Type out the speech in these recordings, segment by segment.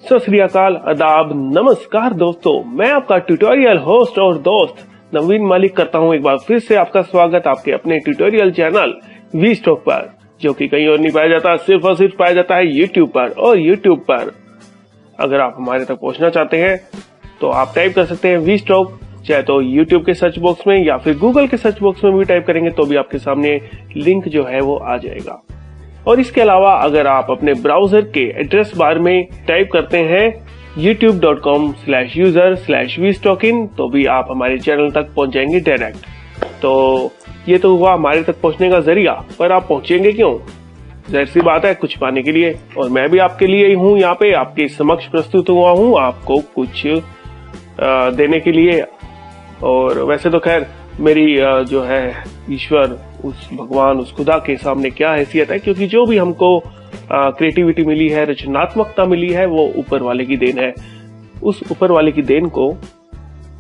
सत श्री अकाल, आदाब, नमस्कार दोस्तों। मैं आपका ट्यूटोरियल होस्ट और दोस्त नवीन मलिक करता हूं एक बार फिर से आपका स्वागत आपके अपने ट्यूटोरियल चैनल वी स्टॉक पर, जो कि कहीं और नहीं पाया जाता, सिर्फ और सिर्फ पाया जाता है यूट्यूब पर। और यूट्यूब पर अगर आप हमारे तक पहुंचना चाहते हैं तो आप टाइप कर सकते हैं वी स्टॉक, चाहे तो यूट्यूब के सर्च बॉक्स में या फिर गूगल के सर्च बॉक्स में भी टाइप करेंगे तो भी आपके सामने लिंक जो है वो आ जाएगा। और इसके अलावा अगर आप अपने ब्राउजर के एड्रेस बार में टाइप करते हैं youtube.com/user/vstockin तो भी आप हमारे चैनल तक पहुंच जाएंगे डायरेक्ट। तो ये तो हुआ हमारे तक पहुंचने का जरिया, पर आप पहुंचेंगे क्यों? जाहिर सी बात है, कुछ पाने के लिए। और मैं भी आपके लिए ही हूँ, यहाँ पे आपके समक्ष प्रस्तुत हुआ हूँ आपको कुछ देने के लिए। और वैसे तो खैर मेरी जो है ईश्वर, उस भगवान, उस खुदा के सामने क्या हैसियत है, क्योंकि जो भी हमको क्रिएटिविटी मिली है, रचनात्मकता मिली है, वो ऊपर वाले की देन है। उस ऊपर वाले की देन को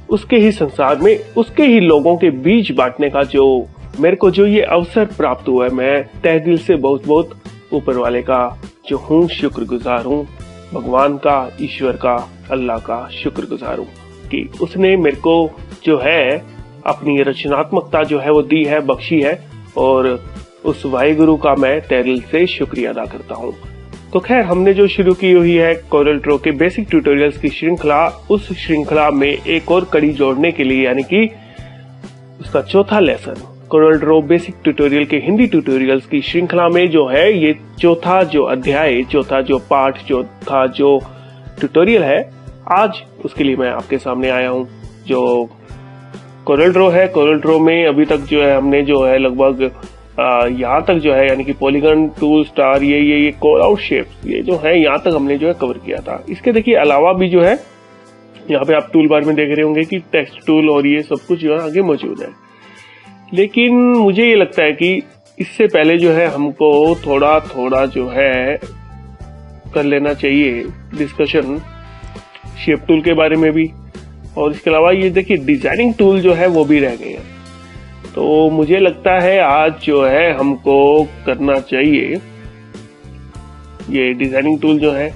उसके ही संसार में, उसके ही लोगों के बीच बांटने का जो मेरे को जो ये अवसर प्राप्त हुआ है, मैं तहे दिल से बहुत बहुत ऊपर वाले का जो हूँ शुक्रगुजार हूँ। भगवान का, ईश्वर का, अल्लाह का शुक्रगुजार हूँ कि उसने मेरे को जो है अपनी रचनात्मकता जो है वो दी है, बख्शी है। और उस वाहिगुरु का मैं तहे दिल से शुक्रिया अदा करता हूँ। तो खैर, हमने जो शुरू की हुई है कोरल ड्रॉ के बेसिक ट्यूटोरियल्स की श्रृंखला, उस श्रृंखला में एक और कड़ी जोड़ने के लिए, यानी कि उसका चौथा lesson, Corel Draw basic tutorial के हिंदी ट्यूटोरियल्स की श्रृंखला में जो है ये चौथा जो अध्याय, चौथा जो पाठ, चौथा जो ट्यूटोरियल है, आज उसके लिए मैं आपके सामने आया हूँ। जो कोरल ड्रॉ है, कोरल ड्रॉ में अभी तक जो है हमने जो है लगभग यहाँ तक जो है, यानी कि पॉलीगन, टूल, स्टार, ये कॉल आउट शेप्स, ये जो है यहाँ तक हमने जो है कवर किया था। इसके देखिए अलावा भी जो है यहाँ पे आप टूल बार में देख रहे होंगे कि टेक्स्ट टूल और ये सब कुछ जो है आगे मौजूद है। लेकिन मुझे ये लगता है कि इससे पहले जो है हमको थोड़ा जो है कर लेना चाहिए डिस्कशन शेप टूल के बारे में भी। और इसके अलावा ये देखिए डिजाइनिंग टूल जो है वो भी रह गए हैं। तो मुझे लगता है आज जो है हमको करना चाहिए ये डिजाइनिंग टूल जो है,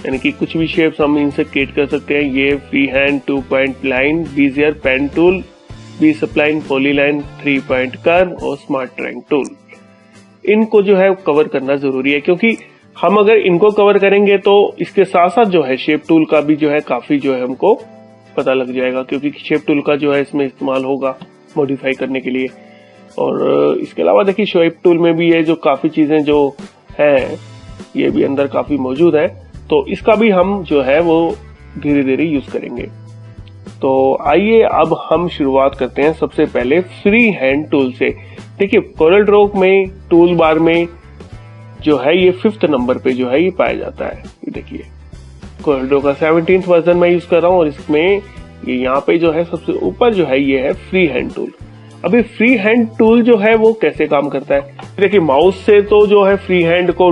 यानी कि कुछ भी शेप्स हम इनसे क्रिएट कर सकते हैं। ये free hand 2 point line, Bezier pen tool, B spline, polyline, 3 point curve और स्मार्ट ट्रायंगल टूल, इनको जो है कवर करना जरूरी है। क्योंकि हम अगर इनको कवर करेंगे तो इसके साथ साथ जो है शेप टूल का भी जो है काफी जो है हमको पता लग जाएगा, क्योंकि शेप टूल का जो है इसमें इस्तेमाल होगा मॉडिफाई करने के लिए। और इसके अलावा देखिए शेप टूल में भी ये जो काफी चीजें जो है ये भी अंदर काफी मौजूद है, तो इसका भी हम जो है वो धीरे धीरे यूज करेंगे। तो आइए अब हम शुरुआत करते हैं सबसे पहले फ्री हैंड टूल से। देखिए कोरल ड्रॉ में टूल बार में जो है ये 5th नंबर पे जो है ये पाया जाता है। ये देखिए कोरल ड्रॉ का 17th वर्जन मैं यूज कर रहा हूँ और इसमें ये यहाँ पे जो है सबसे ऊपर जो है ये है फ्री हैंड टूल। अभी फ्री हैंड टूल जो है वो कैसे काम करता है? देखिए माउस से तो जो है फ्री हैंड को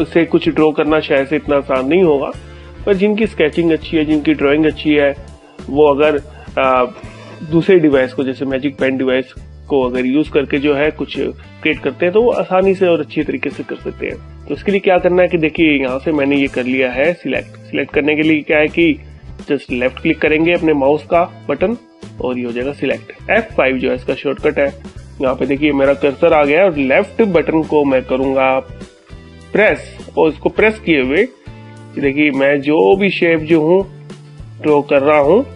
से कुछ ड्रॉ करना शायद से इतना आसान नहीं होगा, पर जिनकी स्केचिंग अच्छी है, जिनकी ड्राइंग अच्छी है, वो अगर दूसरे डिवाइस को, जैसे मैजिक पेन डिवाइस को अगर यूज करके जो है कुछ क्रिएट करते हैं तो वो आसानी से और अच्छी तरीके से कर सकते हैं। तो इसके लिए क्या करना है कि देखिए यहाँ से मैंने ये कर लिया है सिलेक्ट करने के लिए क्या है कि जस्ट लेफ्ट क्लिक करेंगे अपने माउस का बटन और ये हो जाएगा सिलेक्ट। F5 जो है इसका शॉर्टकट है। यहाँ पे देखिए मेरा कर्सर आ गया और लेफ्ट बटन को मैं करूंगा प्रेस, और इसको प्रेस किए हुए देखिए मैं जो भी शेप जो हूँ ड्रॉ कर रहा हूँ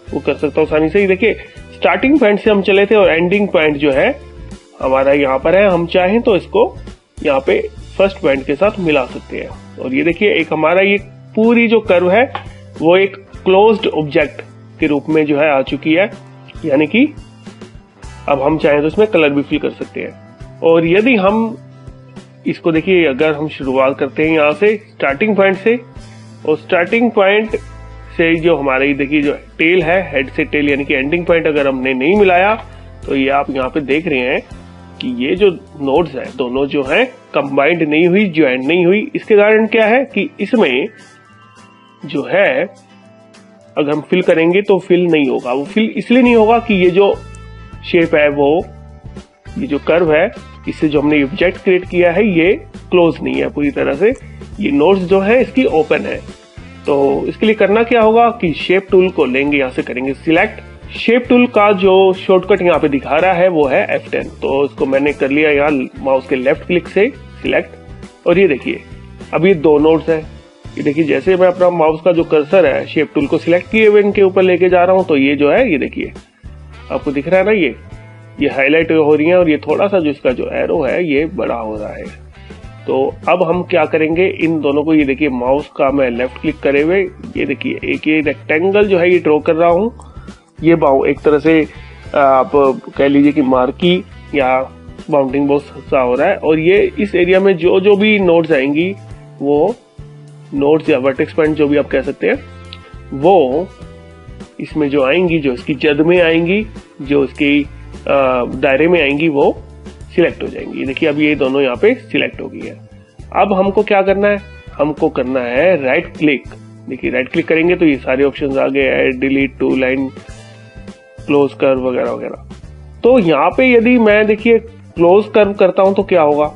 वो कर सकता हूँ आसानी से। देखिए स्टार्टिंग पॉइंट से हम चले थे और एंडिंग पॉइंट जो है हमारा यहाँ पर है। हम चाहें तो इसको यहाँ पे फर्स्ट पॉइंट के साथ मिला सकते हैं। और ये देखिए एक हमारा ये पूरी जो कर्व है वो एक क्लोज्ड ऑब्जेक्ट के रूप में जो है आ चुकी है, यानी कि अब हम चाहें तो इसमें कलर भी फिल कर सकते हैं। और यदि हम इसको देखिए अगर हम शुरुआत करते हैं यहाँ से स्टार्टिंग पॉइंट से, और स्टार्टिंग पॉइंट से जो हमारी देखिए जो टेल है, हेड से टेल यानी कि एंडिंग पॉइंट अगर हमने नहीं मिलाया तो ये आप यहाँ पे देख रहे हैं कि ये जो नोड्स है दोनों जो है कंबाइंड नहीं हुई, ज्वाइंट नहीं हुई। इसके कारण क्या है कि इसमें जो है अगर हम फिल करेंगे तो फिल नहीं होगा। वो फिल इसलिए नहीं होगा कि ये जो शेप है वो, ये जो कर्व है, इससे जो हमने ऑब्जेक्ट क्रिएट किया है ये क्लोज नहीं है पूरी तरह से। ये नोड्स जो है इसकी ओपन है। तो इसके लिए करना क्या होगा कि शेप टूल को लेंगे, यहाँ से करेंगे सिलेक्ट। शेप टूल का जो शॉर्टकट यहाँ पे दिखा रहा है वो है F10, तो इसको मैंने कर लिया यहाँ माउस के लेफ्ट क्लिक से सिलेक्ट। और ये देखिए अब ये दो नोड्स है, ये देखिए जैसे मैं अपना माउस का जो कर्सर है शेप टूल को सिलेक्ट किए हुए इनके ऊपर लेके जा रहा हूँ, तो ये जो है ये देखिए आपको दिख रहा है ना, ये हाईलाइट हो रही है और ये थोड़ा सा जो इसका जो एरो है ये बड़ा हो रहा है। तो अब हम क्या करेंगे, इन दोनों को, ये देखिए माउस का मैं लेफ्ट क्लिक करे हुए ये देखिए एक ये रेक्टेंगल जो है ये ड्रॉ कर रहा हूँ। ये एक तरह से आप कह लीजिए कि मार्की या बाउंडिंग बॉक्स सा हो रहा है, और ये इस एरिया में जो जो भी नोड्स आएंगी वो नोड्स या वर्टेक्स पॉइंट जो भी आप कह सकते हैं, वो इसमें जो आएंगी, जो इसकी जद में आएंगी, जो इसकी दायरे में आएंगी, वो सिलेक्ट हो जाएंगी। देखिए अब ये दोनों यहाँ पे सिलेक्ट हो गई है। अब हमको क्या करना है, हमको करना है राइट क्लिक। देखिए राइट क्लिक करेंगे तो ये सारे ऑप्शंस आ गए, add, delete, to line, close curve वगैरह वगैरह। तो यहाँ पे यदि मैं देखिए क्लोज कर्व करता हूं तो क्या होगा,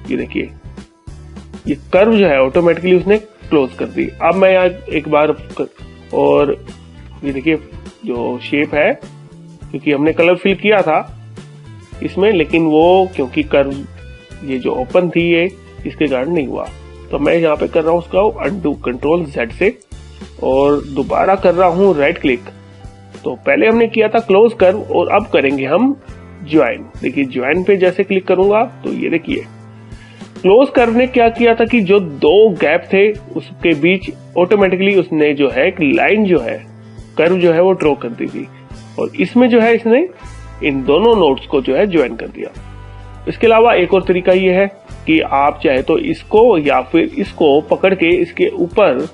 ये देखिए ये कर्व जो है ऑटोमेटिकली उसने क्लोज कर दी। अब मैं यहाँ एक बार और ये देखिए जो शेप है, क्योंकि हमने कलर फिल किया था इसमें, लेकिन वो क्योंकि कर्व ये जो ओपन थी ये इसके कारण नहीं हुआ, तो मैं यहाँ पे कर रहा हूँ उसका अनडू, कंट्रोल Z से, और दोबारा कर रहा हूँ राइट क्लिक। तो पहले हमने किया था क्लोज कर्व और अब करेंगे हम ज्वाइन। देखिए ज्वाइन पे जैसे क्लिक करूंगा तो ये देखिए क्लोज कर्व ने क्या किया था कि जो दो गैप थे उसके बीच ऑटोमेटिकली उसने जो है एक लाइन जो है कर्व जो है वो ड्रॉ कर दी थी, और इसमें जो है इसने इन दोनों नोड्स को जो है ज्वाइन कर दिया। इसके अलावा एक और तरीका ये है कि आप चाहे तो इसको या फिर इसको पकड़ के इसके ऊपर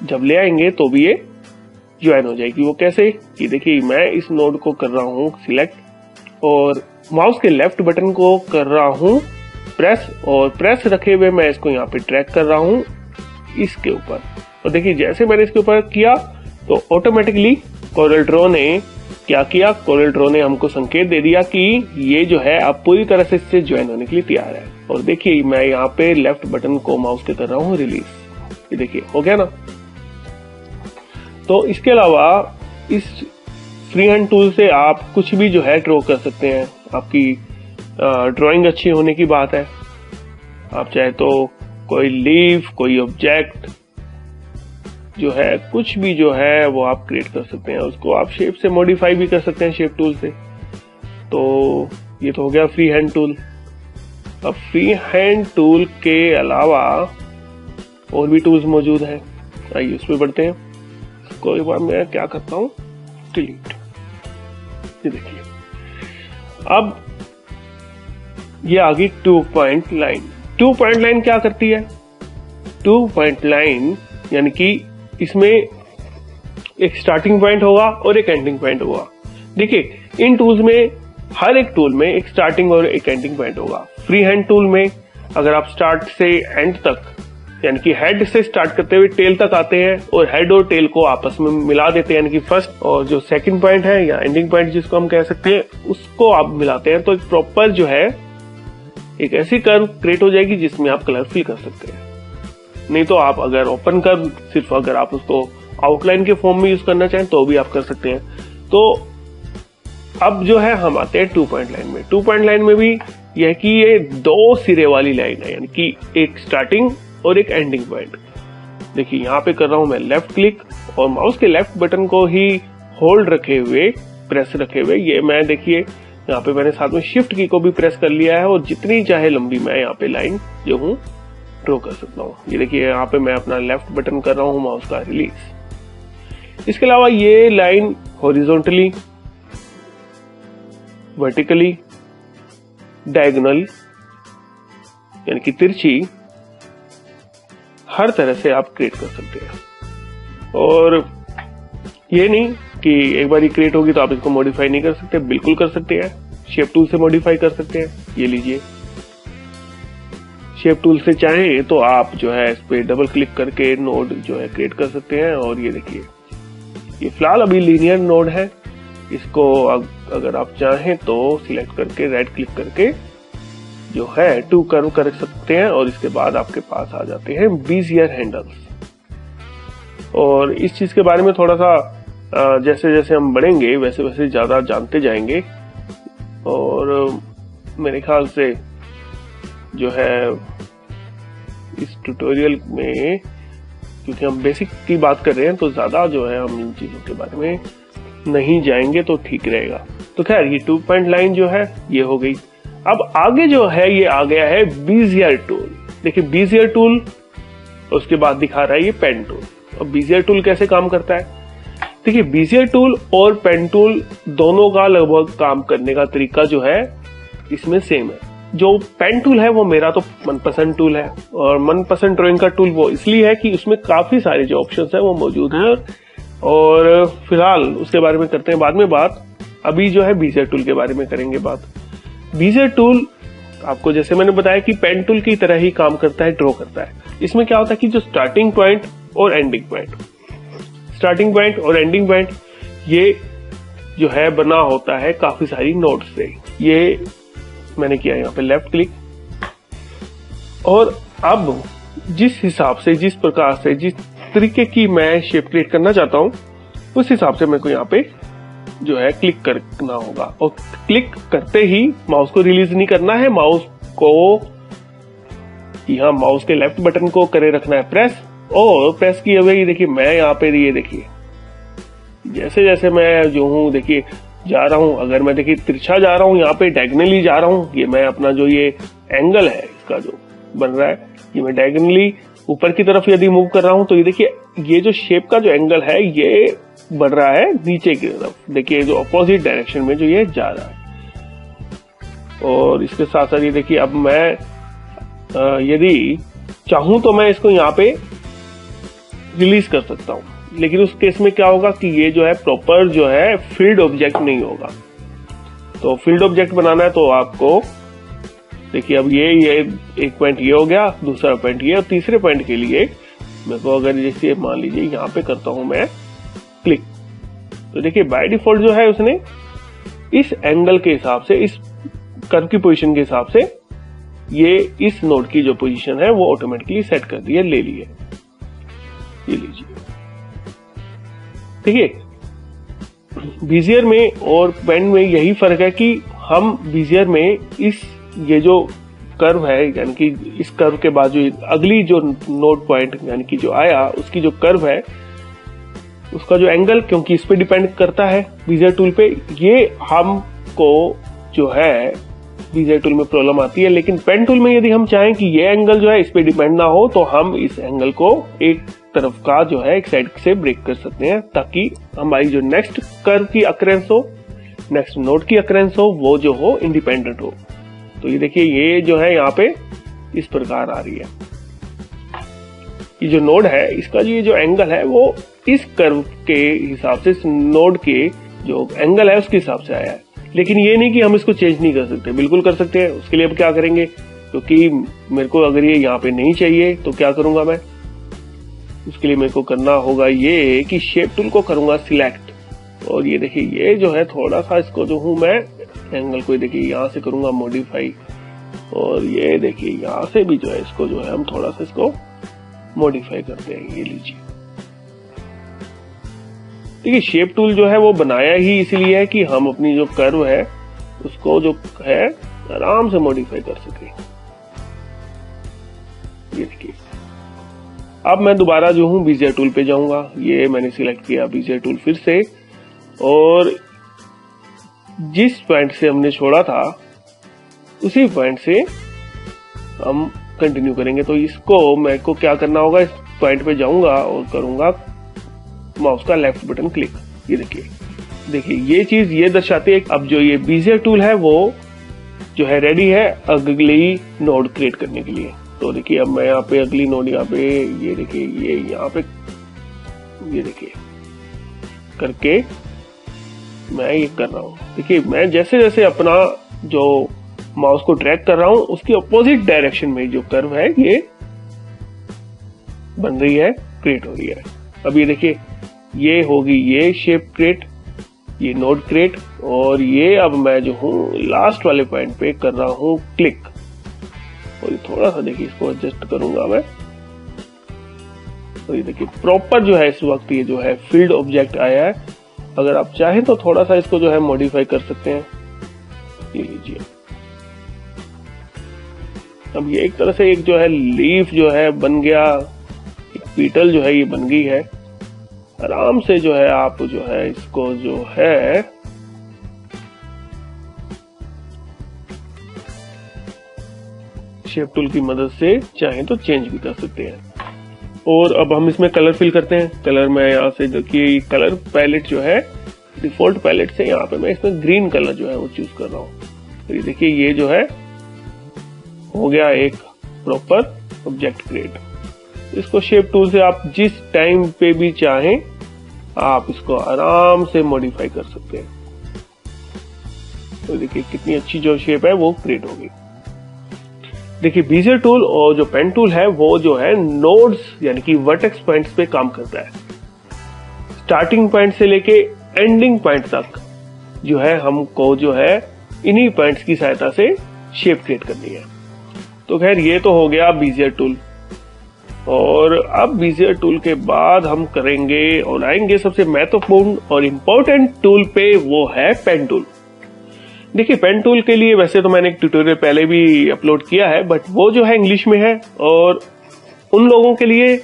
जब ले आएंगे तो भी ये ज्वाइन हो जाएगी। वो कैसे, कि देखिए मैं इस नोड को कर रहा हूँ सिलेक्ट और माउस के लेफ्ट बटन को कर रहा हूँ प्रेस, और प्रेस रखे हुए मैं इसको यहाँ पे ड्रैग कर रहा हूँ इसके ऊपर। और देखिए जैसे मैंने इसके ऊपर किया तो ऑटोमेटिकली कोरल ड्रॉ ने क्या किया, कोरल ड्रॉ ने हमको संकेत दे दिया कि ये जो है अब पूरी तरह से इससे ज्वाइन होने के लिए तैयार है। और देखिए मैं यहाँ पे लेफ्ट बटन को माउस के कर रहा हूँ रिलीज, ये देखिए हो गया ना। तो इसके अलावा इस फ्री हैंड टूल से आप कुछ भी जो है ड्रॉ कर सकते हैं। आपकी ड्राइंग अच्छी होने की बात है, आप चाहे तो कोई लीफ, कोई ऑब्जेक्ट जो है कुछ भी जो है वो आप क्रिएट कर सकते हैं। उसको आप शेप से मॉडिफाई भी कर सकते हैं शेप टूल से। तो ये तो हो गया फ्री हैंड टूल। अब फ्री हैंड टूल के अलावा और भी टूल्स मौजूद हैं, आइए उस पर बढ़ते हैं। इसको एक बार मैं क्या करता हूं, डिलीट। ये देखिए अब ये आ गई 2 पॉइंट लाइन। 2 पॉइंट लाइन क्या करती है, 2 पॉइंट लाइन यानी कि इसमें एक स्टार्टिंग पॉइंट होगा और एक एंडिंग पॉइंट होगा। देखिए इन टूल्स में हर एक टूल में एक स्टार्टिंग और एक एंडिंग पॉइंट होगा। फ्री हैंड टूल में अगर आप स्टार्ट से एंड तक यानी कि हेड से स्टार्ट करते हुए टेल तक आते हैं और हेड और टेल को आपस में मिला देते हैं, यानी कि फर्स्ट और जो सेकंड पॉइंट है या एंडिंग पॉइंट जिसको हम कह सकते हैं उसको आप मिलाते हैं, तो एक प्रॉपर जो है एक ऐसी कर्व क्रिएट हो जाएगी जिसमें आप कलर फिल कर सकते हैं। नहीं तो आप अगर ओपन कर्व सिर्फ अगर आप उसको आउटलाइन के फॉर्म में यूज करना चाहें तो भी आप कर सकते हैं। तो अब जो है हम आते हैं 2 पॉइंट लाइन में। 2 पॉइंट लाइन में भी यह कि ये 2 सिरे वाली लाइन है, यानी कि एक स्टार्टिंग और एक एंडिंग पॉइंट। देखिए यहाँ पे कर रहा हूं मैं लेफ्ट क्लिक और माउस के लेफ्ट बटन को ही होल्ड रखे हुए, प्रेस रखे हुए, ये मैं देखिए यहाँ पे मैंने साथ में शिफ्ट की को भी प्रेस कर लिया है और जितनी चाहे लंबी मैं यहाँ पे लाइन जो हूँ ड्रॉ कर सकता हूँ। ये देखिए यहाँ पे मैं अपना लेफ्ट बटन कर रहा हूँ माउस का रिलीज। इसके अलावा ये लाइन हॉरिजॉन्टली, वर्टिकली, डायगोनल यानी कि तिरछी, हर तरह से आप क्रिएट कर सकते हैं। और ये नहीं कि एक बार ही क्रिएट होगी तो आप इसको मॉडिफाई नहीं कर सकते, बिल्कुल कर सकते हैं। शेप टूल से मॉडिफाई कर सकते हैं। ये लीजिए शेप टूल से चाहें तो आप जो है इस पे डबल क्लिक करके नोड जो है क्रिएट कर सकते हैं। और ये देखिए ये फिलहाल अभी लीनियर नोड है, इसको अगर आप चाहें तो सिलेक्ट करके राइट क्लिक करके जो है 2 कर्व कर सकते हैं और इसके बाद आपके पास आ जाते हैं बीजियर हैंडल्स। और इस चीज के बारे में थोड़ा सा जैसे जैसे हम बढ़ेंगे वैसे वैसे ज्यादा जानते जाएंगे। और मेरे ख्याल से जो है इस ट्यूटोरियल में, क्योंकि हम बेसिक की बात कर रहे हैं, तो ज्यादा जो है हम इन चीजों के बारे में नहीं जाएंगे तो ठीक रहेगा। तो खैर ये 2 पॉइंट लाइन जो है ये हो गई। अब आगे जो है ये आ गया है बीजियर टूल। देखिए बीजियर टूल, उसके बाद दिखा रहा है ये पेन टूल। अब बीजियर टूल कैसे काम करता है? देखिए बीजियर टूल और पेन टूल दोनों का लगभग काम करने का तरीका जो है इसमें सेम है। जो पेन टूल है वो मेरा तो मनपसंद टूल है, और मनपसंद ड्राइंग का टूल वो इसलिए है कि उसमें काफी सारे जो ऑप्शंस है वो मौजूद हैं। और फिलहाल उसके बारे में करते हैं बाद में बात। अभी जो है बीजियर टूल के बारे में करेंगे बात। बीजियर टूल आपको जैसे मैंने बताया कि पेन टूल की तरह ही काम करता है, ड्रॉ करता है। इसमें क्या होता है कि जो स्टार्टिंग पॉइंट और एंडिंग पॉइंट ये जो है बना होता है काफी सारी नोट्स से। ये मैंने किया यहाँ पे लेफ्ट क्लिक, और अब जिस हिसाब से, जिस प्रकार से, जिस तरीके की मैं शेप क्रिएट करना चाहता हूं उस हिसाब से मेरे को यहाँ पे जो है क्लिक करना होगा। और क्लिक करते ही माउस को रिलीज नहीं करना है, माउस को यहाँ माउस के लेफ्ट बटन को करे रखना है प्रेस, और प्रेस किए हुए ही देखिए मैं यहाँ पे ये देखिए जैसे जैसे मैं जो हूँ देखिए जा रहा हूं, अगर मैं देखिए तिरछा जा रहा हूं, यहाँ पे डायगोनली जा रहा हूं, ये मैं अपना जो ये एंगल है इसका जो बन रहा है ये मैं डायगोनली ऊपर की तरफ यदि मूव कर रहा हूं तो ये देखिए ये जो शेप का जो एंगल है ये बढ़ रहा है नीचे की तरफ। देखिए जो अपोजिट डायरेक्शन में जो ये जा रहा है। और इसके साथ साथ ये देखिए अब मैं यदि चाहूं तो मैं इसको यहाँ पे रिलीज कर सकता हूं, लेकिन उस केस में क्या होगा कि ये जो है प्रॉपर जो है फील्ड ऑब्जेक्ट नहीं होगा। तो फील्ड ऑब्जेक्ट बनाना है तो आपको देखिए अब ये एक पॉइंट ये हो गया, दूसरा पॉइंट ये, और तीसरे पॉइंट के लिए मेरे को अगर जैसे मान लीजिए यहाँ पे करता हूं मैं क्लिक, तो देखिए बाय डिफॉल्ट जो है उसने इस एंगल के हिसाब से, इस कर्व की पोजीशन के हिसाब से ये इस नोड की जो पोजीशन है वो ऑटोमेटिकली सेट कर दी है, ले ली है। ये लीजिए देखिए बीजियर में और पेन में यही फर्क है कि हम बीजियर में ये जो कर्व है, यानी कि इस कर्व के बाद जो अगली जो नोड पॉइंट यानी कि जो आया उसकी जो कर्व है उसका जो एंगल, क्योंकि इस पे डिपेंड करता है बीजियर टूल पे, ये हमको जो है बीजियर टूल में प्रॉब्लम आती है। लेकिन पेन टूल में यदि हम चाहें कि ये एंगल जो है इस पे डिपेंड ना हो तो हम इस एंगल को एक तरफ का जो है एक साइड से ब्रेक कर सकते हैं, ताकि हमारी जो नेक्स्ट कर्व की अकरेंस हो, नेक्स्ट नोड की अकरेंस हो, वो जो हो इंडिपेंडेंट हो। तो ये देखिए ये जो है यहाँ पे इस प्रकार आ रही है। ये जो नोड है इसका ये जो एंगल है वो इस कर्व के हिसाब से, इस नोड के जो एंगल है उसके हिसाब से आया है। लेकिन ये नहीं कि हम इसको चेंज नहीं कर सकते, बिल्कुल कर सकते हैं। उसके लिए अब क्या करेंगे, क्योंकि मेरे को अगर ये यहाँ पे नहीं चाहिए तो क्या करूंगा मैं, उसके लिए मेरे को करना होगा ये कि शेप टूल को करूंगा सिलेक्ट, और ये देखिए ये जो है थोड़ा सा इसको जो हूं मैं एंगल को देखिए यहाँ से करूंगा मॉडिफाई, और ये देखिए यहाँ से भी जो है इसको जो है हम थोड़ा सा इसको मॉडिफाई करते हैं। ये लीजिए देखिए शेप टूल जो है वो बनाया ही इसलिए है कि हम अपनी जो कर्व है उसको जो है आराम से मॉडिफाई कर सके। ये देखिए अब मैं दोबारा जो हूं बीजियर टूल पे जाऊंगा, ये मैंने सिलेक्ट किया बीजियर टूल फिर से, और जिस पॉइंट से हमने छोड़ा था उसी पॉइंट से हम कंटिन्यू करेंगे। तो इसको मेरे को क्या करना होगा, इस पॉइंट पे जाऊंगा और करूंगा माउस का लेफ्ट बटन क्लिक। ये देखिए ये चीज ये दर्शाती है अब जो ये बीजियर टूल है वो जो है रेडी है अगली नोड क्रिएट करने के लिए। तो देखिए अब मैं यहाँ पे अगली नोड यहाँ पे ये देखिए ये यहाँ पे ये देखिए करके मैं ये कर रहा हूँ। देखिए मैं जैसे जैसे अपना जो माउस को ड्रैग कर रहा हूँ उसकी अपोजिट डायरेक्शन में जो कर्व है ये बन रही है, क्रिएट हो रही है। अब ये देखिए ये होगी ये शेप क्रिएट, ये नोड क्रिएट, और ये अब मैं जो हूँ लास्ट वाले पॉइंट पे कर रहा हूँ क्लिक। और ये थोड़ा सा देखिए इसको एडजस्ट करूंगा मैं, तो ये देखिए प्रॉपर जो है इस वक्त ये जो है फील्ड ऑब्जेक्ट आया है। अगर आप चाहें तो थोड़ा सा इसको जो है मॉडिफाई कर सकते हैं। ये लीजिए, अब ये एक तरह से एक जो है लीफ जो है बन गया, एक पीटल जो है ये बन गई है। आराम से जो है आप जो है इसको जो है शेप टूल की मदद से चाहें तो चेंज भी कर सकते हैं। और अब हम इसमें कलर फिल करते हैं। कलर मैं यहाँ से देखिए कलर पैलेट जो है डिफॉल्ट पैलेट से यहाँ पे मैं इसमें ग्रीन कलर जो है वो चूज कर रहा हूँ। तो ये देखिए ये जो है हो गया एक प्रॉपर ऑब्जेक्ट क्रिएट। इसको शेप टूल से आप जिस टाइम पे भी चाहें आप इसको आराम से मॉडिफाई कर सकते हैं। तो देखिए कितनी अच्छी जो शेप है वो क्रिएट होगी। देखिए बीजियर टूल और जो पेन टूल है वो जो है नोड्स यानी कि वर्टेक्स पॉइंट्स पे काम करता है। स्टार्टिंग पॉइंट से लेके एंडिंग पॉइंट तक जो है हमको जो है इन्हीं पॉइंट्स की सहायता से शेप क्रिएट करनी है। तो खैर ये तो हो गया बीजियर टूल। और अब बीजियर टूल के बाद हम करेंगे और आएंगे सबसे महत्वपूर्ण और इम्पोर्टेंट टूल पे, वो है पेन टूल। देखिए पेन टूल के लिए वैसे तो मैंने एक ट्यूटोरियल पहले भी अपलोड किया है, बट वो जो है इंग्लिश में है। और उन लोगों के लिए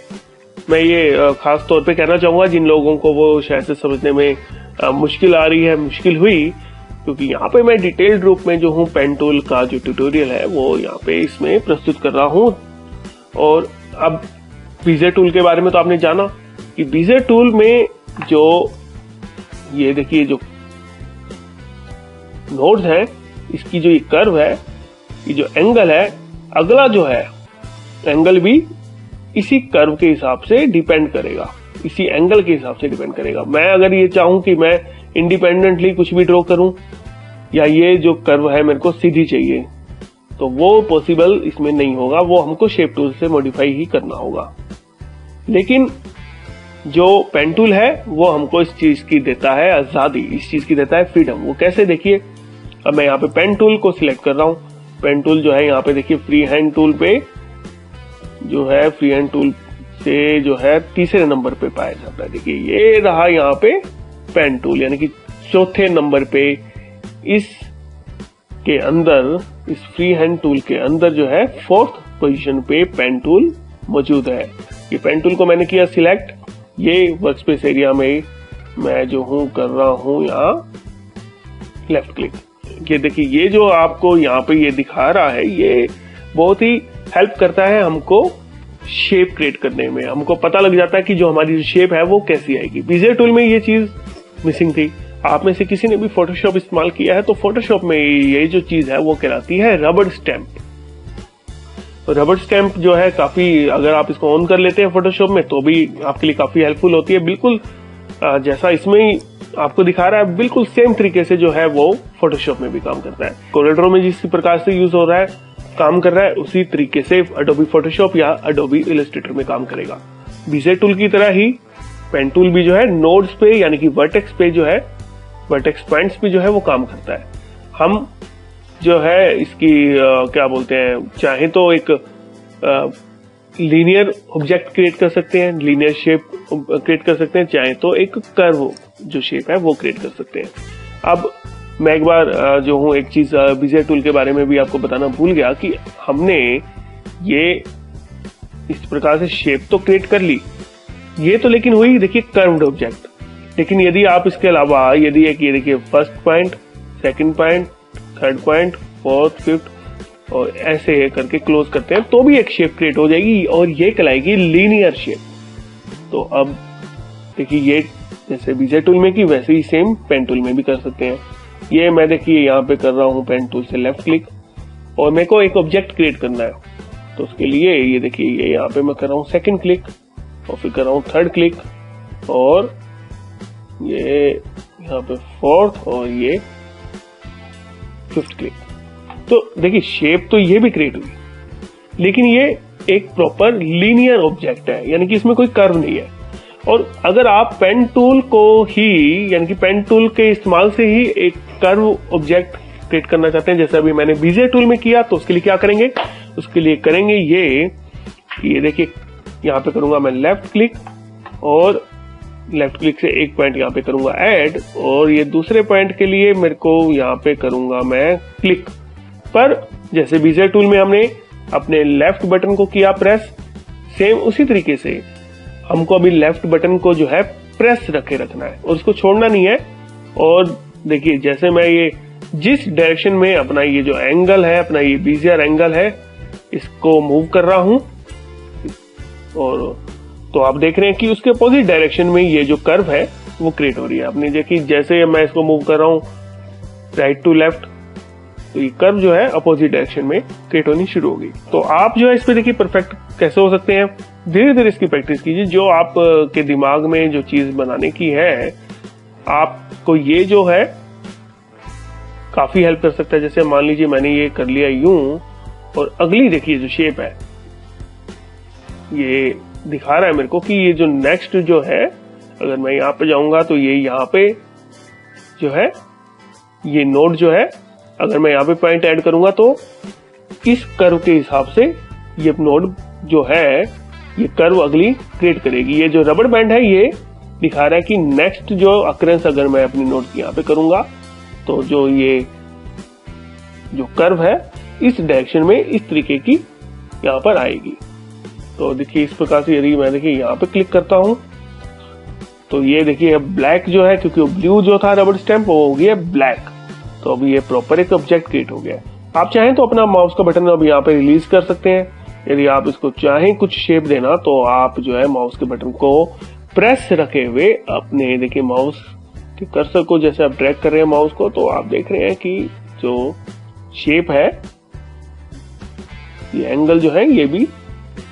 मैं ये खास तौर पे कहना चाहूंगा जिन लोगों को वो शायद से समझने में मुश्किल आ रही है, मुश्किल हुई, क्योंकि यहाँ पे मैं डिटेल्ड रूप में जो हूँ पेन टूल का जो ट्यूटोरियल है वो यहाँ पे इसमें प्रस्तुत कर रहा हूँ। और अब बीजियर टूल के बारे में तो आपने जाना कि बीजियर टूल में जो ये देखिए जो नोड्स है, इसकी जो ये कर्व है, ये जो एंगल है, अगला जो है एंगल भी इसी कर्व के हिसाब से डिपेंड करेगा, इसी एंगल के हिसाब से डिपेंड करेगा। मैं अगर ये चाहूं कि मैं इंडिपेंडेंटली कुछ भी ड्रॉ करूं या ये जो कर्व है मेरे को सीधी चाहिए, तो वो पॉसिबल इसमें नहीं होगा, वो हमको शेप टूल से मॉडिफाई ही करना होगा। लेकिन जो पेन टूल है वो हमको इस चीज की देता है आजादी, इस चीज की देता है फ्रीडम। वो कैसे, देखिए अब मैं यहाँ पे पेन टूल को सिलेक्ट कर रहा हूँ। पेन टूल जो है यहाँ पे देखिए फ्री हैंड टूल पे जो है, फ्री हैंड टूल से जो है तीसरे नंबर पे पाया जाता है। देखिए ये रहा यहाँ पे पेन टूल, यानी कि चौथे नंबर पे इस के अंदर, इस फ्री हैंड टूल के अंदर जो है फोर्थ पोजीशन पे पेन टूल मौजूद है। ये पेन टूल को मैंने किया सिलेक्ट। ये वर्कस्पेस एरिया में मैं जो हूं कर रहा हूं यहाँ लेफ्ट क्लिक। ये देखिए ये जो आपको यहाँ पे ये दिखा रहा है ये बहुत ही हेल्प करता है हमको शेप क्रिएट करने में। हमको पता लग जाता है कि जो हमारी शेप है वो कैसी आएगी। बीजियर टूल में ये चीज मिसिंग थी। आप में से किसी ने भी फोटोशॉप इस्तेमाल किया है तो फोटोशॉप में ये जो चीज है वो कहलाती है रबर स्टैंप। रबर स्टैंप जो है काफी, अगर आप इसको ऑन कर लेते हैं फोटोशॉप में तो भी आपके लिए काफी हेल्पफुल होती है। बिल्कुल जैसा इसमें आपको दिखा रहा है बिल्कुल सेम तरीके से जो है वो फोटोशॉप में भी काम करता है। कोरेलड्रॉ में जिस प्रकार से यूज हो रहा है, काम कर रहा है, उसी तरीके से अडोबी फोटोशॉप या अडोबी इलस्ट्रेटर में काम करेगा। बीजियर टूल की तरह ही पेन टूल भी जो है नोड्स पे यानी कि वर्टेक्स पे जो है, वर्टेक्स पॉइंट्स पे जो है वो काम करता है। हम जो है इसकी क्या बोलते हैं, चाहे तो एक लीनियर ऑब्जेक्ट क्रिएट कर सकते हैं, लीनियर शेप क्रिएट कर सकते हैं, चाहे तो एक कर्व जो शेप है वो क्रिएट कर सकते हैं। अब मैं एक बार जो हूँ एक चीज बीजियर टूल के बारे में भी आपको बताना भूल गया कि हमने ये इस प्रकार से शेप तो क्रिएट कर ली, ये तो लेकिन हुई देखिए कर्व्ड ऑब्जेक्ट। लेकिन यदि आप इसके अलावा यदि एक ये देखिए first point, second point, third point, fourth, fifth और ऐसे करके क्लोज करते हैं तो भी एक शेप क्रिएट हो जाएगी और ये कहलाएगी लीनियर शेप। तो अब देखिए ये जैसे बीजियर टूल में की वैसे ही सेम पेन टूल में भी कर सकते हैं। ये मैं देखिए यहाँ पे कर रहा हूँ पेन टूल से लेफ्ट क्लिक और मेरे को एक ऑब्जेक्ट क्रिएट करना है, तो उसके लिए ये देखिए ये यहाँ पे मैं कर रहा हूँ सेकंड क्लिक और फिर कर रहा हूँ थर्ड क्लिक और ये यहाँ पे फोर्थ और ये फिफ्थ क्लिक। तो देखिए शेप तो ये भी क्रिएट हुई, लेकिन ये एक प्रॉपर लीनियर ऑब्जेक्ट है, यानी कि इसमें कोई कर्व नहीं है। और अगर आप पेन टूल को ही यानी कि पेन टूल के इस्तेमाल से ही एक कर्व ऑब्जेक्ट क्रिएट करना चाहते हैं, जैसे अभी मैंने बीजियर टूल में किया, तो उसके लिए क्या करेंगे, उसके लिए करेंगे ये देखिए यहाँ पे करूंगा मैं लेफ्ट क्लिक, और लेफ्ट क्लिक से एक पॉइंट यहाँ पे करूंगा ऐड, और ये दूसरे पॉइंट के लिए मेरे को यहाँ पे करूंगा मैं क्लिक। पर जैसे बीजर टूल में हमने अपने लेफ्ट बटन को किया प्रेस, सेम उसी तरीके से हमको अभी लेफ्ट बटन को जो है प्रेस रखे रखना है और उसको छोड़ना नहीं है। और देखिए जैसे मैं ये जिस डायरेक्शन में अपना ये जो एंगल है, अपना ये बीजियर एंगल है, इसको मूव कर रहा हूं, और तो आप देख रहे हैं कि उसके अपोजिट डायरेक्शन में ये जो कर्व है वो क्रिएट हो रही है। आपने देखिए जैसे मैं इसको मूव कर रहा हूं राइट टू लेफ्ट, तो ये कर्व जो है अपोजिट डायरेक्शन में क्रिएट होनी शुरू हो गई। तो आप जो है इस पे देखिए परफेक्ट कैसे हो सकते हैं, धीरे धीरे इसकी प्रैक्टिस कीजिए। जो आप के दिमाग में जो चीज बनाने की है, आपको ये जो है काफी हेल्प कर सकता है। जैसे मान लीजिए मैंने ये कर लिया यूं, और अगली देखिए जो शेप है ये दिखा रहा है मेरे को कि ये जो नेक्स्ट जो है, अगर मैं यहाँ पे जाऊंगा तो ये यहाँ पे जो है ये नोड जो है, अगर मैं यहाँ पे पॉइंट ऐड करूंगा तो इस कर्व के हिसाब से ये नोड जो है ये कर्व अगली क्रिएट करेगी। ये जो रबर बैंड है ये दिखा रहा है कि नेक्स्ट जो अकरेंस अगर मैं अपनी नोड की यहाँ पे करूंगा तो जो ये जो कर्व है इस डायरेक्शन में इस तरीके की यहाँ पर आएगी। तो देखिए इस प्रकार से यदि मैं देखिए यहाँ पे क्लिक करता हूं तो ये देखिए अब ब्लैक जो है, क्योंकि ब्लू जो था रबर स्टैम्प वो हो गया ब्लैक, तो अभी ये प्रॉपर एक ऑब्जेक्ट क्रिएट हो गया। आप चाहें तो अपना माउस का बटन अब यहाँ पे रिलीज कर सकते हैं। यदि आप इसको चाहें कुछ शेप देना तो आप जो है माउस के बटन को प्रेस रखे हुए अपने देखिए माउस के कर्सर को जैसे आप ड्रैग कर रहे हैं माउस को, तो आप देख रहे हैं कि जो शेप है ये एंगल जो है ये भी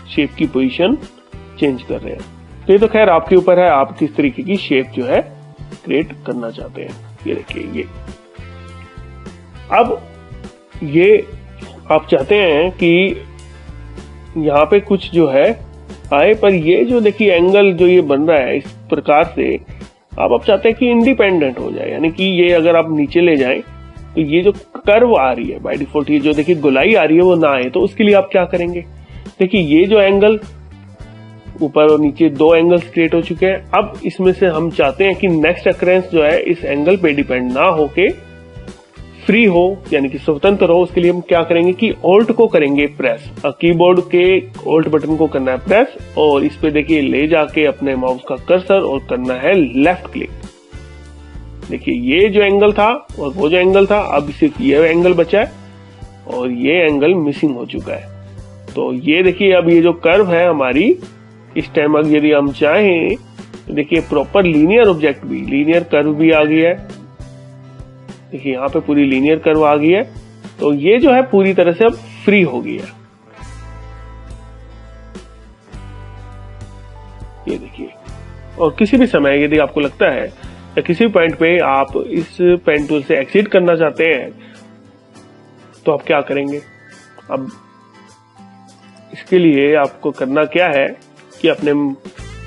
शेप की पोजीशन चेंज कर रहे हैं। तो ये तो खैर आपके ऊपर है, आप किस तरीके की शेप जो है क्रिएट करना चाहते हैं। ये देखिए ये अब ये आप चाहते हैं कि यहाँ पे कुछ जो है आए, पर ये जो देखिए एंगल जो ये बन रहा है इस प्रकार से आप चाहते हैं कि इंडिपेंडेंट हो जाए, यानी कि ये अगर आप नीचे ले जाएं तो ये जो कर्व आ रही है बाय डिफॉल्ट, ये जो देखिए गोलाई आ रही है वो ना आए। तो उसके लिए आप क्या करेंगे, देखिए ये जो एंगल ऊपर और नीचे दो एंगल्स क्रिएट हो चुके हैं। अब इसमें से हम चाहते हैं कि नेक्स्ट अकरेंस जो है इस एंगल पे डिपेंड ना होके फ्री हो, यानी कि स्वतंत्र हो। उसके लिए हम क्या करेंगे कि ऑल्ट को करेंगे प्रेस, कीबोर्ड के ऑल्ट बटन को करना है प्रेस, और इस पे देखिए ले जाके अपने माउस का कर्सर और करना है लेफ्ट क्लिक। देखिए ये जो एंगल था और वो जो एंगल था, अब सिर्फ ये एंगल बचा है और ये एंगल मिसिंग हो चुका है। तो ये देखिए अब ये जो कर्व है हमारी, इस टाइम अगर यदि हम चाहें तो देखिए प्रॉपर लीनियर ऑब्जेक्ट भी, लीनियर कर्व भी आ गया है। देखिए यहाँ पे पूरी लीनियर कर्व आ गई है, तो ये जो है पूरी तरह से अब फ्री हो गई है। ये देखिए, और किसी भी समय यदि आपको लगता है या किसी पॉइंट पे आप इस पेन टूल से एक्सीड करना चाहते हैं तो आप क्या करेंगे। अब इसके लिए आपको करना क्या है कि अपने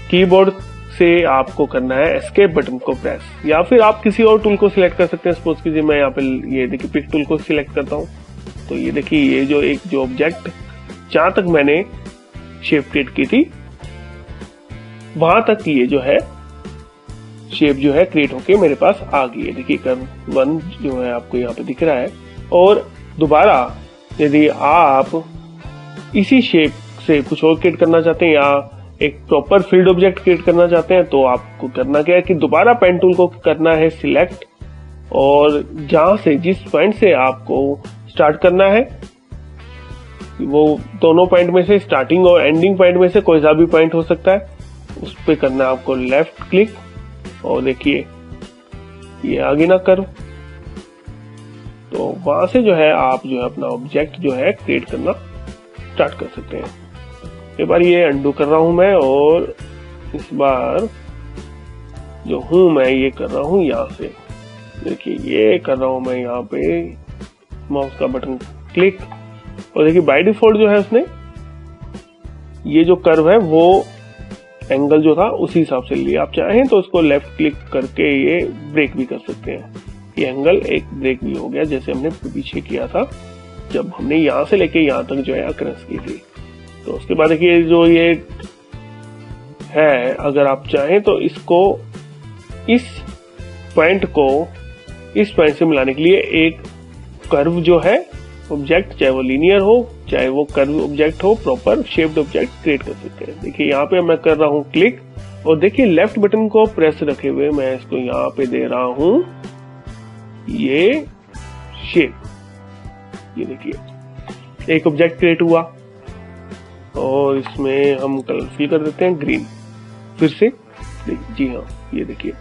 कीबोर्ड से आपको करना है एस्केप बटन को प्रेस, या फिर आप किसी और टूल को सिलेक्ट कर सकते हैं। सपोज कीजिए मैं यहाँ पे ये देखिए पिक टूल को सिलेक्ट करता हूँ, तो ये देखिए ये जो एक जो ऑब्जेक्ट जहां तक मैंने शेप क्रिएट की थी वहां तक ये जो है शेप जो है क्रिएट होके मेरे पास आ गई है। देखिए कर्व 1 जो है आपको यहाँ पे दिख रहा है। और दोबारा यदि आप इसी शेप से कुछ और क्रिएट करना चाहते हैं या एक प्रॉपर फील्ड ऑब्जेक्ट क्रिएट करना चाहते हैं तो आपको करना क्या है कि दोबारा पेन टूल को करना है सिलेक्ट, और जहां से जिस पॉइंट से आपको स्टार्ट करना है वो दोनों पॉइंट में से, स्टार्टिंग और एंडिंग पॉइंट में से कोई सा भी पॉइंट हो सकता है, उस पे करना है आपको लेफ्ट क्लिक। और देखिए ये आगे ना कर्व, तो वहां से जो है आप जो है अपना ऑब्जेक्ट जो है क्रिएट करना स्टार्ट कर सकते हैं। एक बार ये अंडू कर रहा हूं मैं, और इस बार जो हूं मैं ये कर रहा हूं यहां से। देखिए ये कर रहा हूं मैं यहाँ पे माउस का बटन क्लिक, और देखिए बाय डिफॉल्ट जो है उसने ये जो कर्व है वो एंगल जो था उसी हिसाब से लिया। आप चाहें तो उसको लेफ्ट क्लिक करके ये ब्रेक भी कर सकते हैं। ये एंगल एक ब्रेक भी हो गया जैसे हमने पीछे किया था जब हमने यहां से लेके यहां तक जो है अकरेंस की थी। तो उसके बाद देखिए जो ये है, अगर आप चाहें तो इसको इस पॉइंट से मिलाने के लिए एक कर्व जो है ऑब्जेक्ट, चाहे वो लीनियर हो चाहे वो कर्व ऑब्जेक्ट हो, प्रॉपर शेप्ड ऑब्जेक्ट क्रिएट कर सकते हैं। देखिए यहाँ पे मैं कर रहा हूँ क्लिक और देखिए लेफ्ट बटन को प्रेस रखे हुए मैं इसको यहाँ पे दे रहा हूँ ये शेप। ये देखिए एक ऑब्जेक्ट क्रिएट हुआ और इसमें हम कलर फिल कर देते हैं ग्रीन। फिर से जी हाँ, ये देखिए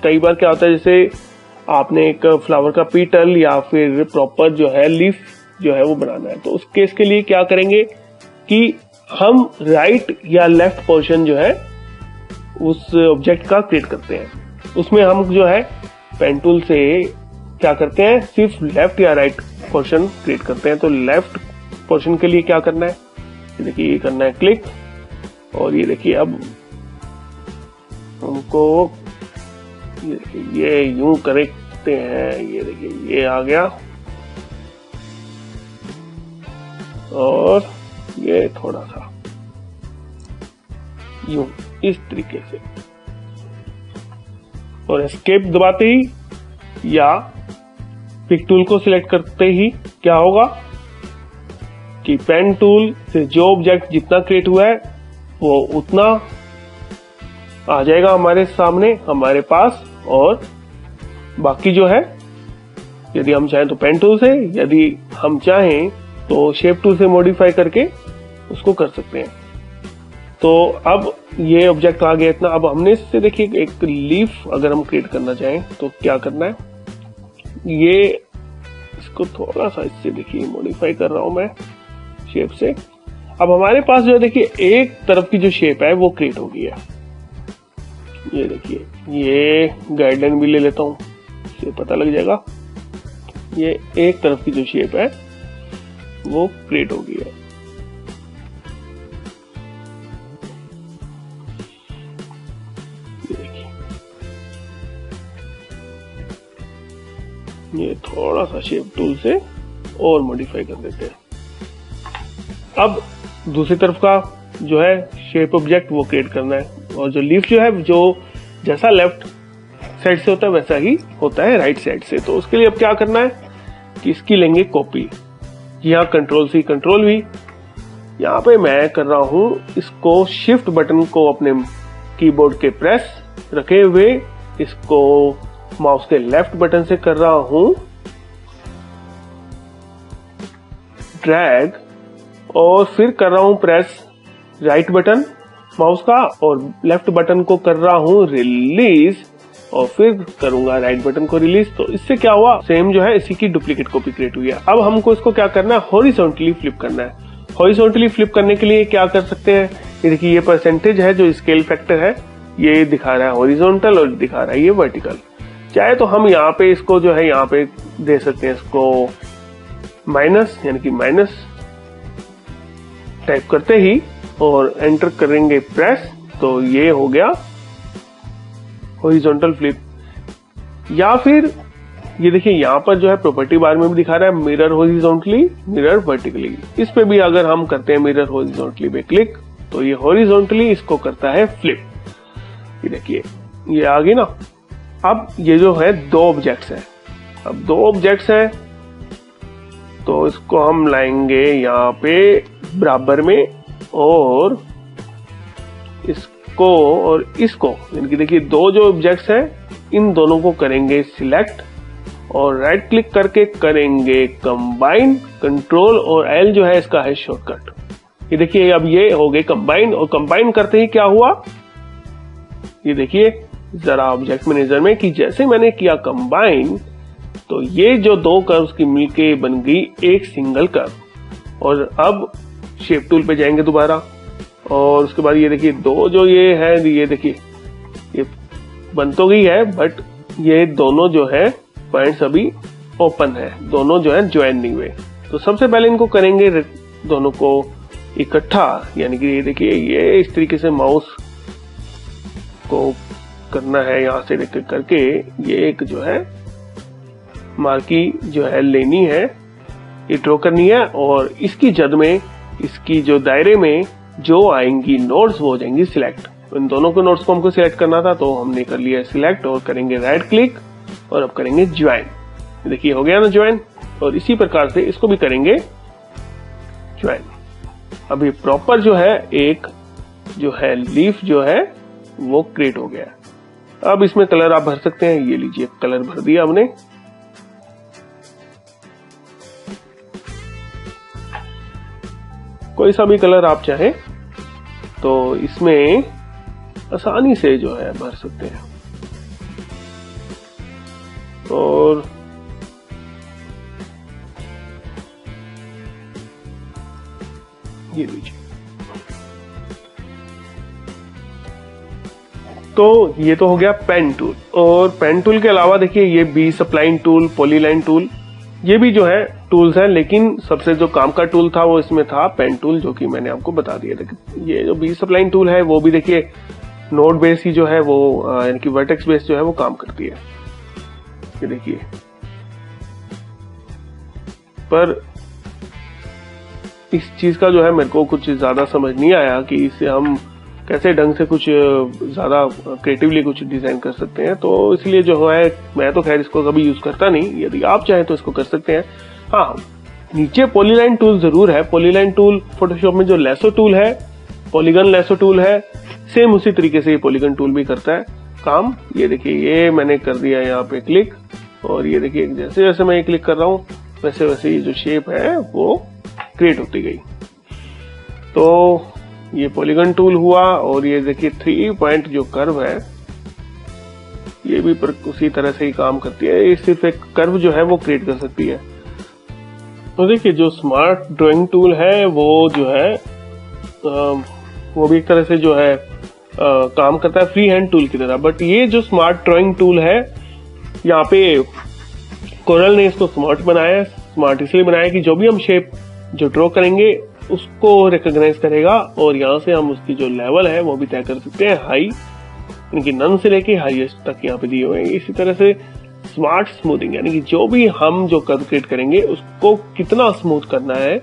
कई बार क्या होता है, जैसे आपने एक फ्लावर का पीटल या फिर प्रॉपर जो है लीफ जो है वो बनाना है, तो उस केस के लिए क्या करेंगे कि हम राइट या लेफ्ट पोर्शन जो है उस ऑब्जेक्ट का क्रिएट करते हैं। उसमें हम जो है पेन टूल से क्या करते हैं, सिर्फ लेफ्ट या राइट पोर्शन क्रिएट करते हैं। तो लेफ्ट पोर्शन के लिए क्या करना है, ये देखिए ये करना है क्लिक और ये देखिए अब हमको ये यूं करते हैं। ये देखिए ये आ गया और ये थोड़ा सा यूं इस तरीके से और एस्केप दबाते ही या पिक टूल को सिलेक्ट करते ही क्या होगा कि पेन टूल से जो ऑब्जेक्ट जितना क्रिएट हुआ है वो उतना आ जाएगा हमारे सामने हमारे पास। और बाकी जो है यदि हम चाहें तो पेन टूल से, यदि हम चाहें तो शेप टूल से मॉडिफाई करके उसको कर सकते हैं। तो अब ये ऑब्जेक्ट आ गया इतना। अब हमने इससे देखिए एक लीफ अगर हम क्रिएट करना चाहें तो क्या करना है, ये इसको थोड़ा सा इससे देखिए मॉडिफाई कर रहा हूं मैं शेप से। अब हमारे पास जो है देखिए एक तरफ की जो शेप है वो क्रिएट हो गई है। ये देखिए ये गाइडलाइन भी ले लेता हूं, इससे पता लग जाएगा। ये एक तरफ की जो शेप है वो क्रिएट हो गई है। ये देखिए ये थोड़ा सा शेप टूल से और मॉडिफाई कर देते हैं। अब दूसरी तरफ का जो है शेप ऑब्जेक्ट वो क्रिएट करना है और जो लीफ जो है जो जैसा लेफ्ट साइड से होता है वैसा ही होता है राइट साइड से। तो उसके लिए अब क्या करना है कि इसकी लेंगे कॉपी। यहाँ कंट्रोल सी कंट्रोल वी, यहाँ पे मैं कर रहा हूं इसको शिफ्ट बटन को अपने कीबोर्ड के प्रेस रखे हुए इसको माउस के लेफ्ट बटन से कर रहा हूं ड्रैग और फिर कर रहा हूं प्रेस राइट बटन माउस का और लेफ्ट बटन को कर रहा हूं रिलीज और फिर करूंगा राइट बटन को रिलीज। तो इससे क्या हुआ, सेम जो है इसी की डुप्लीकेट कॉपी क्रिएट हुई है। अब हमको इसको क्या करना है, हॉरिजॉन्टली फ्लिप करना है। हॉरिजॉन्टली फ्लिप करने के लिए क्या कर सकते हैं, ये देखिए ये परसेंटेज है जो स्केल फैक्टर है, ये दिखा रहा है हॉरिजॉन्टल और दिखा रहा है ये वर्टिकल। चाहे तो हम यहाँ पे इसको जो है यहाँ पे दे सकते हैं इसको माइनस, यानी कि माइनस टाइप करते ही और एंटर करेंगे प्रेस तो ये हो गया हॉरिजॉन्टल फ्लिप। या फिर ये देखिए यहाँ पर जो है प्रॉपर्टी बार में भी दिखा रहा है मिरर हॉरिजॉन्टली मिरर वर्टिकली। इस पे भी अगर हम करते हैं मिरर हॉरिजॉन्टली पे क्लिक तो ये हॉरिजॉन्टली इसको करता है फ्लिप। ये देखिए ये आ गई ना। अब ये जो है दो ऑब्जेक्ट्स हैं, अब दो ऑब्जेक्ट्स हैं तो इसको हम लाएंगे यहाँ पे बराबर में और इसको और इसको, यानी कि देखिए दो जो ऑब्जेक्ट्स हैं इन दोनों को करेंगे सिलेक्ट और राइट क्लिक करके करेंगे कंबाइन। कंट्रोल और एल जो है इसका है शॉर्टकट। ये देखिए अब ये हो गए कंबाइन और कंबाइन करते ही क्या हुआ, ये देखिए जरा ऑब्जेक्ट मैनेजर में कि जैसे मैंने किया कंबाइन तो ये जो दो कर्व्स की मिलके बन गई एक सिंगल कर्व। और अब शेप टूल पे जाएंगे दोबारा और उसके बाद ये देखिए दो जो ये है, ये देखिए ये बन तो गई है बट ये दोनों जो है पॉइंट्स अभी ओपन है, दोनों जो है ज्वाइन नहीं हुए। तो सबसे पहले इनको करेंगे दोनों को इकट्ठा, यानी कि ये देखिए ये इस तरीके से माउस को करना है, यहाँ से क्लिक करके ये एक जो है मार्की जो है लेनी है ये ड्रॉ करनी है और इसकी जद में, इसकी जो दायरे में जो आएंगी नोड्स वो हो जाएंगी सिलेक्ट। इन दोनों के नोड्स को हमको सिलेक्ट करना था तो हमने कर लिया सिलेक्ट और करेंगे राइट क्लिक और अब करेंगे ज्वाइन। देखिए हो गया ना ज्वाइन, और इसी प्रकार से इसको भी करेंगे ज्वाइन। अभी प्रॉपर जो है एक जो है लीफ जो है वो क्रिएट हो गया। अब इसमें कलर आप भर सकते हैं, ये लीजिए कलर भर दिया हमने। कोई सा भी कलर आप चाहें तो इसमें आसानी से जो है भर सकते हैं। और ये लीजिए, तो ये तो हो गया पेन टूल। और पेन टूल के अलावा देखिए ये B spline tool, polyline tool, ये भी जो है टूल्स हैं, लेकिन सबसे जो काम का टूल था वो इसमें था पेन टूल, जो कि मैंने आपको बता दिया। देखिए ये जो बी सप्लाइन टूल है वो भी देखिए नोड बेस ही जो है वो यानी कि वर्टेक्स बेस जो है वो काम करती है। ये देखिए, पर इस चीज का जो है मेरे को कुछ ज्यादा समझ नहीं आया कि इससे हम कैसे ढंग से कुछ ज्यादा क्रिएटिवली कुछ डिजाइन कर सकते हैं। तो इसलिए जो है मैं तो खैर इसको कभी यूज करता नहीं, यदि आप चाहें तो इसको कर सकते हैं। हाँ, नीचे पॉलीलाइन टूल जरूर है। पॉलीलाइन टूल फोटोशॉप में जो लेसो टूल है, पॉलीगन लेसो टूल है, सेम उसी तरीके से ये पॉलीगन टूल भी करता है काम। ये देखिए ये मैंने कर दिया यहाँ पे क्लिक, और ये देखिए जैसे जैसे मैं ये क्लिक कर रहा हूँ वैसे वैसे ये जो शेप है वो क्रिएट होती गई। तो ये पॉलीगन टूल हुआ, और ये देखिए 3 पॉइंट जो कर्व है ये भी उसी तरह से ही काम करती है। ये सिर्फ एक कर्व जो है वो क्रिएट कर सकती है। तो देखिए जो स्मार्ट ड्राइंग टूल है वो जो है वो भी एक तरह से जो है काम करता है फ्री हैंड टूल की तरह। बट ये जो स्मार्ट ड्राइंग टूल है, यहाँ पे कोरल ने इसको स्मार्ट बनाया है। स्मार्ट इसलिए बनाया कि जो भी हम शेप जो ड्रॉ करेंगे उसको रिकॉग्नाइज करेगा, और यहाँ से हम उसकी जो लेवल है वो भी तय कर सकते हैं। हाई यानी कि नन से लेके हाईएस्ट तक यहाँ पे दिए हुए हैं। इसी तरह से स्मार्ट स्मूथिंग यानी कि जो भी हम जो कर्व क्रिएट करेंगे उसको कितना स्मूथ करना है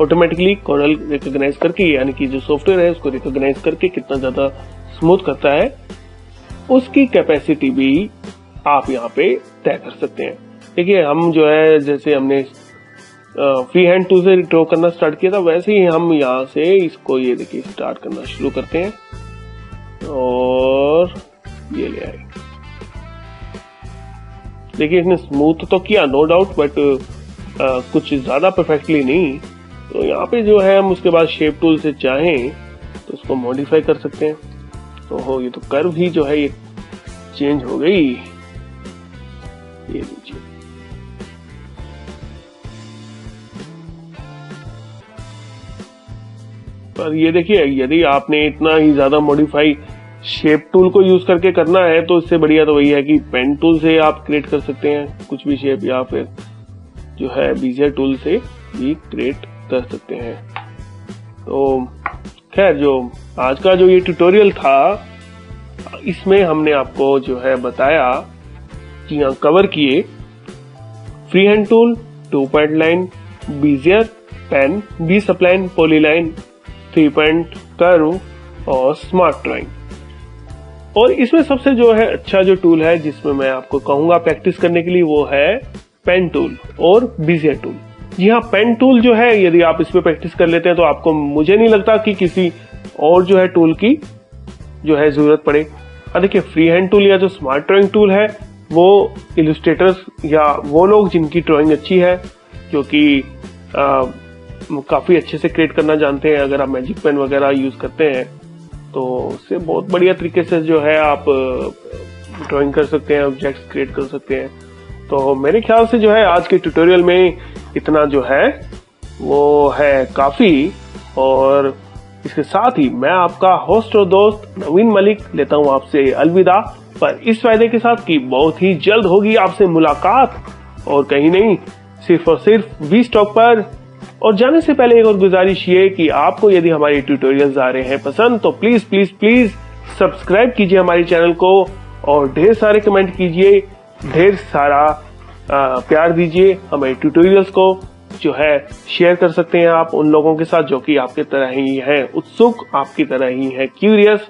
ऑटोमेटिकली कोरल रिकॉग्नाइज करके, यानी कि जो सॉफ्टवेयर है उसको रिकॉग्नाइज करके कितना ज्यादा स्मूथ करता है उसकी कैपेसिटी भी आप यहाँ पे तय कर सकते हैं। देखिए हम जो है जैसे हमने फ्री हैंड टूल से ड्रॉ करना स्टार्ट किया था, वैसे ही हम यहाँ से इसको ये देखिए स्टार्ट करना शुरू करते हैं और ये ले आए। देखिए इसने स्मूथ तो किया नो डाउट, बट कुछ ज्यादा परफेक्टली नहीं। तो यहाँ पे जो है हम उसके बाद शेप टूल से चाहें तो उसको मॉडिफाई कर सकते हैं। तो हो ये तो कर्व ही जो है ये चेंज हो गई। ये लीजिए, पर ये देखिए यदि आपने इतना ही ज्यादा मॉडिफाई शेप टूल को यूज करके करना है तो इससे बढ़िया तो वही है कि पेन टूल से आप क्रिएट कर सकते हैं कुछ भी शेप, या फिर जो है बीजियर टूल से भी क्रिएट कर सकते हैं। तो खैर जो आज का जो ये ट्यूटोरियल था इसमें हमने आपको जो है बताया कि यहाँ कवर किए free hand tool, 2 point line, Bezier, pen, B spline, polyline, 3 point curve और स्मार्ट ड्राइंग। और इसमें सबसे जो है अच्छा जो टूल है जिसमें मैं आपको कहूंगा प्रैक्टिस करने के लिए वो है पेन टूल और बीजियर टूल। जी हाँ, पेन टूल जो है यदि आप इस पे प्रैक्टिस कर लेते हैं तो आपको मुझे नहीं लगता कि किसी और जो है टूल की जो है जरूरत पड़े। देखिए फ्री हैंड टूल या जो स्मार्ट ड्राइंग टूल है वो इलस्ट्रेटर्स या वो लोग जिनकी ड्राइंग अच्छी है, जो कि काफी अच्छे से क्रिएट करना जानते हैं, अगर आप मैजिक पेन वगैरह यूज करते हैं तो उससे बहुत बढ़िया तरीके से जो है आप ड्राइंग कर सकते हैं, ऑब्जेक्ट्स क्रिएट कर सकते हैं। तो मेरे ख्याल से जो है आज के ट्यूटोरियल में इतना जो है वो है काफी, और इसके साथ ही मैं आपका होस्ट और दोस्त नवीन मलिक लेता हूं आपसे अलविदा, पर इस फायदे के साथ कि बहुत ही जल्द होगी आपसे मुलाकात, और कहीं नहीं सिर्फ और सिर्फ वी स्टॉक पर। और जाने से पहले एक और गुजारिश ये कि आपको यदि हमारे ट्यूटोरियल्स आ रहे हैं पसंद तो प्लीज प्लीज प्लीज सब्सक्राइब कीजिए हमारे चैनल को, और ढेर सारे कमेंट कीजिए, ढेर सारा प्यार दीजिए हमारे ट्यूटोरियल्स को, जो है शेयर कर सकते हैं आप उन लोगों के साथ जो कि आपके तरह ही हैं, उत्सुक, आपकी तरह ही हैं, क्यूरियस,